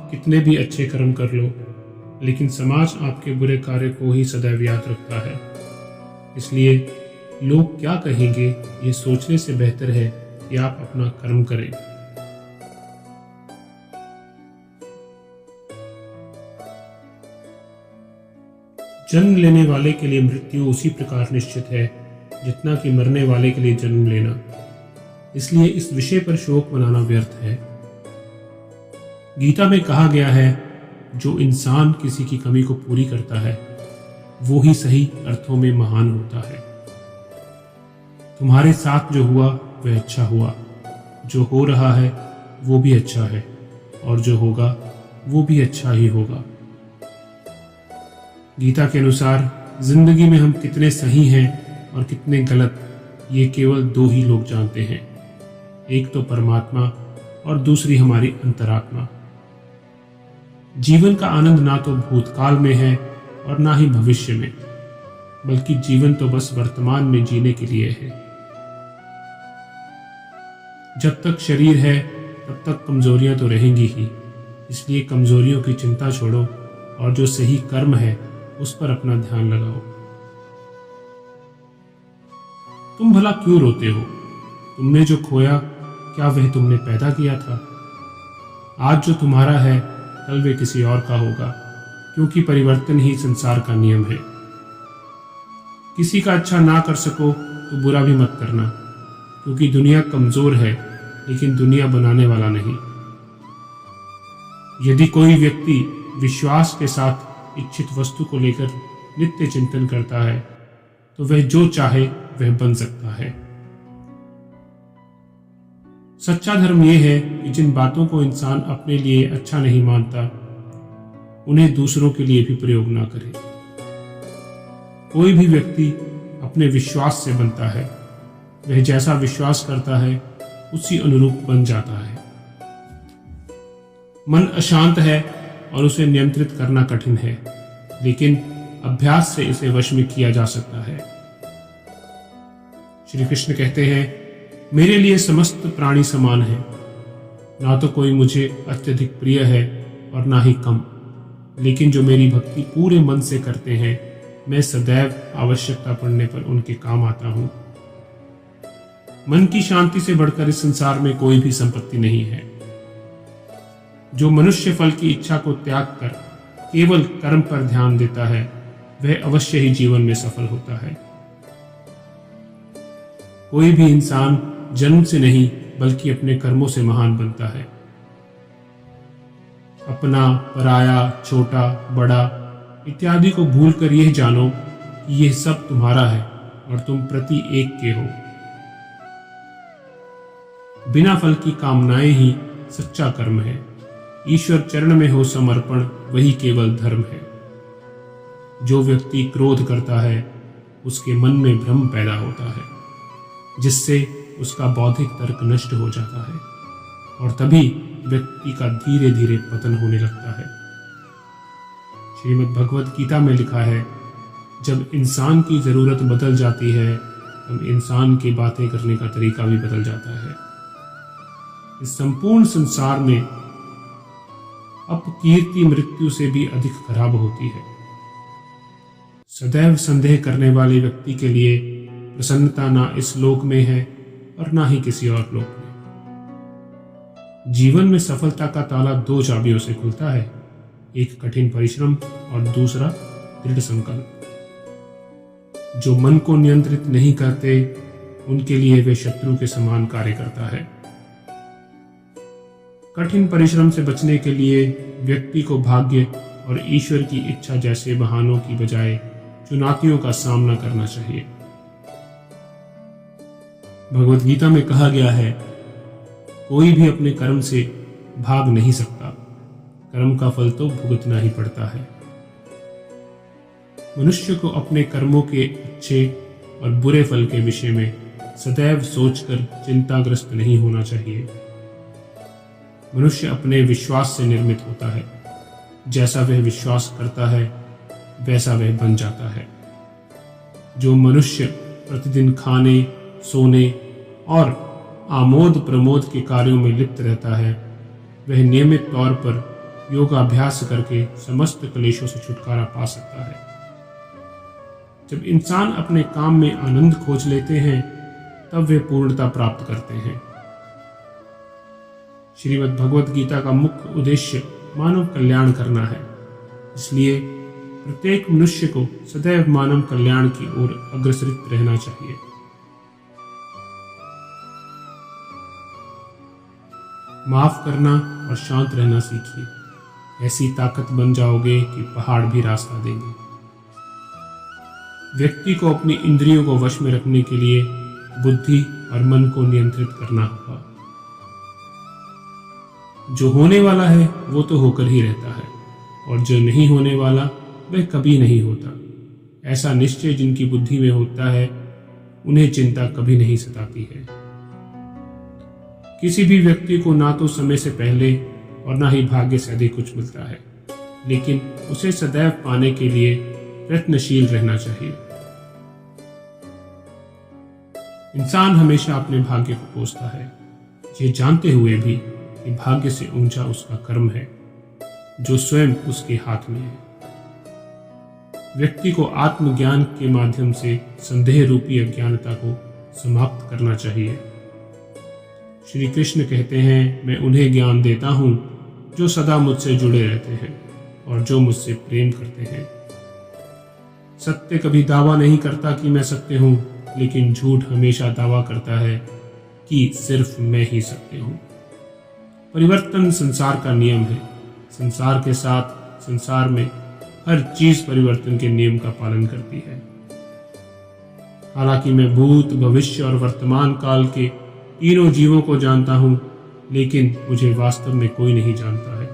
आप कितने भी अच्छे कर्म कर लो, लेकिन समाज आपके बुरे कार्य को ही सदैव याद रखता है। इसलिए लोग क्या कहेंगे ये सोचने से बेहतर है कि आप अपना कर्म करें। जन्म लेने वाले के लिए मृत्यु उसी प्रकार निश्चित है जितना कि मरने वाले के लिए जन्म लेना। इसलिए इस विषय पर शोक मनाना व्यर्थ है। गीता में कहा गया है, जो इंसान किसी की कमी को पूरी करता है वो ही सही अर्थों में महान होता है। तुम्हारे साथ जो हुआ वह अच्छा हुआ, जो हो रहा है वो भी अच्छा है, और जो होगा वो भी अच्छा ही होगा। गीता के अनुसार जिंदगी में हम कितने सही हैं और कितने गलत, ये केवल दो ही लोग जानते हैं। एक तो परमात्मा और दूसरी हमारी अंतरात्मा। जीवन का आनंद ना तो भूतकाल में है और ना ही भविष्य में, बल्कि जीवन तो बस वर्तमान में जीने के लिए है। जब तक शरीर है तब तक कमजोरियां तो रहेंगी ही, इसलिए कमजोरियों की चिंता छोड़ो और जो सही कर्म है उस पर अपना ध्यान लगाओ। तुम भला क्यों रोते हो? तुमने जो खोया क्या वह तुमने पैदा किया था? आज जो तुम्हारा है कल वे किसी और का होगा, क्योंकि परिवर्तन ही संसार का नियम है। किसी का अच्छा ना कर सको तो बुरा भी मत करना, क्योंकि दुनिया कमजोर है लेकिन दुनिया बनाने वाला नहीं। यदि कोई व्यक्ति विश्वास के साथ इच्छित वस्तु को लेकर नित्य चिंतन करता है तो वह जो चाहे वह बन सकता है। सच्चा धर्म यह है कि जिन बातों को इंसान अपने लिए अच्छा नहीं मानता उन्हें दूसरों के लिए भी प्रयोग ना करे। कोई भी व्यक्ति अपने विश्वास से बनता है, वह जैसा विश्वास करता है उसी अनुरूप बन जाता है। मन अशांत है और उसे नियंत्रित करना कठिन है, लेकिन अभ्यास से इसे वश में किया जा सकता है। श्री कृष्ण कहते हैं, मेरे लिए समस्त प्राणी समान है, ना तो कोई मुझे अत्यधिक प्रिय है और ना ही कम, लेकिन जो मेरी भक्ति पूरे मन से करते हैं मैं सदैव आवश्यकता पड़ने पर उनके काम आता हूं। मन की शांति से बढ़कर इस संसार में कोई भी संपत्ति नहीं है। जो मनुष्य फल की इच्छा को त्याग कर केवल कर्म पर ध्यान देता है वह अवश्य ही जीवन में सफल होता है। कोई भी इंसान जन्म से नहीं बल्कि अपने कर्मों से महान बनता है। अपना, पराया, छोटा, बड़ा इत्यादि को भूलकर यह जानो कि यह सब तुम्हारा है और तुम प्रति एक के हो। बिना फल की कामनाएं ही सच्चा कर्म है। ईश्वर चरण में हो समर्पण वही केवल धर्म है। जो व्यक्ति क्रोध करता है उसके मन में भ्रम पैदा होता है, जिससे उसका बौद्धिक तर्क नष्ट हो जाता है और तभी व्यक्ति का धीरे धीरे पतन होने लगता है। श्रीमद् भगवत गीता में लिखा है, जब इंसान की जरूरत बदल जाती है तब इंसान की बातें करने का तरीका भी बदल जाता है। इस संपूर्ण संसार में अपकीर्ति मृत्यु से भी अधिक खराब होती है। सदैव संदेह करने वाले व्यक्ति के लिए प्रसन्नता ना इस लोक में है और ना ही किसी और लोक में। जीवन में सफलता का ताला दो चाबियों से खुलता है, एक कठिन परिश्रम और दूसरा दृढ़ संकल्प। जो मन को नियंत्रित नहीं करते उनके लिए वे शत्रु के समान कार्य करता है। कठिन परिश्रम से बचने के लिए व्यक्ति को भाग्य और ईश्वर की इच्छा जैसे बहानों की बजाय चुनौतियों का सामना करना चाहिए। भगवत गीता में कहा गया है, कोई भी अपने कर्म से भाग नहीं सकता, कर्म का फल तो भुगतना ही पड़ता है। मनुष्य को अपने कर्मों के अच्छे और बुरे फल के विषय में सदैव सोचकर चिंताग्रस्त नहीं होना चाहिए। मनुष्य अपने विश्वास से निर्मित होता है। जैसा वह विश्वास करता है वैसा वह बन जाता है। जो मनुष्य प्रतिदिन खाने, सोने और आमोद प्रमोद के कार्यों में लिप्त रहता है वह नियमित तौर पर योगाभ्यास करके समस्त क्लेशों से छुटकारा पा सकता है। जब इंसान अपने काम में आनंद खोज लेते हैं तब वे पूर्णता प्राप्त करते हैं। श्रीमद् भगवद गीता का मुख्य उद्देश्य मानव कल्याण करना है, इसलिए प्रत्येक मनुष्य को सदैव मानव कल्याण की ओर अग्रसरित रहना चाहिए। माफ करना और शांत रहना सीखिए। ऐसी ताकत बन जाओगे कि पहाड़ भी रास्ता देंगे। व्यक्ति को अपनी इंद्रियों को वश में रखने के लिए बुद्धि और मन को नियंत्रित करना होगा। जो होने वाला है वो तो होकर ही रहता है, और जो नहीं होने वाला वह कभी नहीं होता। ऐसा निश्चय जिनकी बुद्धि में होता है उन्हें चिंता कभी नहीं सताती है। किसी भी व्यक्ति को ना तो समय से पहले और ना ही भाग्य से अधिक कुछ मिलता है, लेकिन उसे सदैव पाने के लिए प्रयत्नशील रहना चाहिए। इंसान हमेशा अपने भाग्य को कोसता है, ये जानते हुए भी कि भाग्य से ऊंचा उसका कर्म है जो स्वयं उसके हाथ में है। व्यक्ति को आत्मज्ञान के माध्यम से संदेह रूपी अज्ञानता को समाप्त करना चाहिए। श्री कृष्ण कहते हैं, मैं उन्हें ज्ञान देता हूं जो सदा मुझसे जुड़े रहते हैं और जो मुझसे प्रेम करते हैं। सत्य कभी दावा नहीं करता कि मैं सत्य हूं, लेकिन झूठ हमेशा दावा करता है कि सिर्फ मैं ही सत्य हूं। परिवर्तन संसार का नियम है। संसार के साथ संसार में हर चीज परिवर्तन के नियम का पालन करती है। हालांकि मैं भूत, भविष्य और वर्तमान काल के तीनों जीवों को जानता हूं, लेकिन मुझे वास्तव में कोई नहीं जानता है।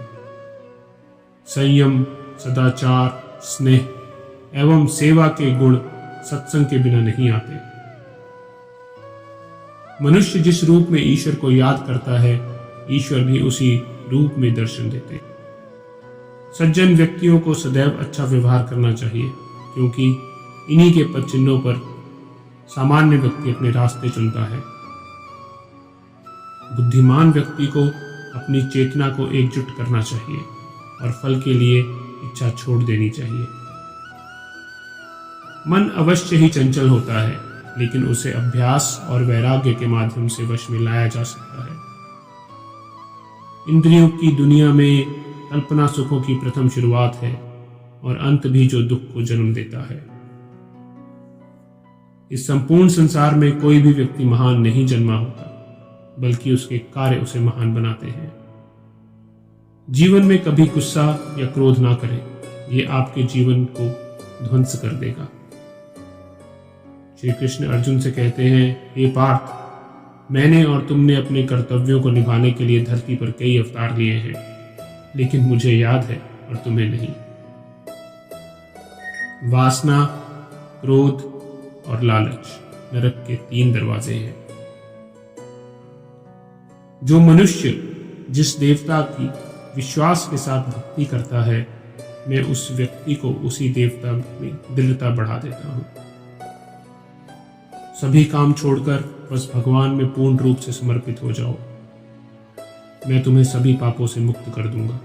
संयम, सदाचार, स्नेह एवं सेवा के गुण सत्संग के बिना नहीं आते। मनुष्य जिस रूप में ईश्वर को याद करता है, ईश्वर भी उसी रूप में दर्शन देते। सज्जन व्यक्तियों को सदैव अच्छा व्यवहार करना चाहिए, क्योंकि इन्हीं के पद चिन्हों पर सामान्य व्यक्ति अपने रास्ते चुनता है। बुद्धिमान व्यक्ति को अपनी चेतना को एकजुट करना चाहिए और फल के लिए इच्छा छोड़ देनी चाहिए। मन अवश्य ही चंचल होता है, लेकिन उसे अभ्यास और वैराग्य के माध्यम से वश में लाया जा सकता है। इंद्रियों की दुनिया में कल्पना सुखों की प्रथम शुरुआत है और अंत भी जो दुख को जन्म देता है। इस संपूर्ण संसार में कोई भी व्यक्ति महान नहीं जन्मा होता, बल्कि उसके कार्य उसे महान बनाते हैं। जीवन में कभी गुस्सा या क्रोध ना करें, ये आपके जीवन को ध्वंस कर देगा। श्री कृष्ण अर्जुन से कहते हैं, हे पार्थ, मैंने और तुमने अपने कर्तव्यों को निभाने के लिए धरती पर कई अवतार लिए हैं, लेकिन मुझे याद है और तुम्हें नहीं। वासना, क्रोध और लालच नरक के 3 दरवाजे हैं। जो मनुष्य जिस देवता की विश्वास के साथ भक्ति करता है, मैं उस व्यक्ति को उसी देवता में दृढ़ता बढ़ा देता हूं। सभी काम छोड़कर बस भगवान में पूर्ण रूप से समर्पित हो जाओ। मैं तुम्हें सभी पापों से मुक्त कर दूंगा।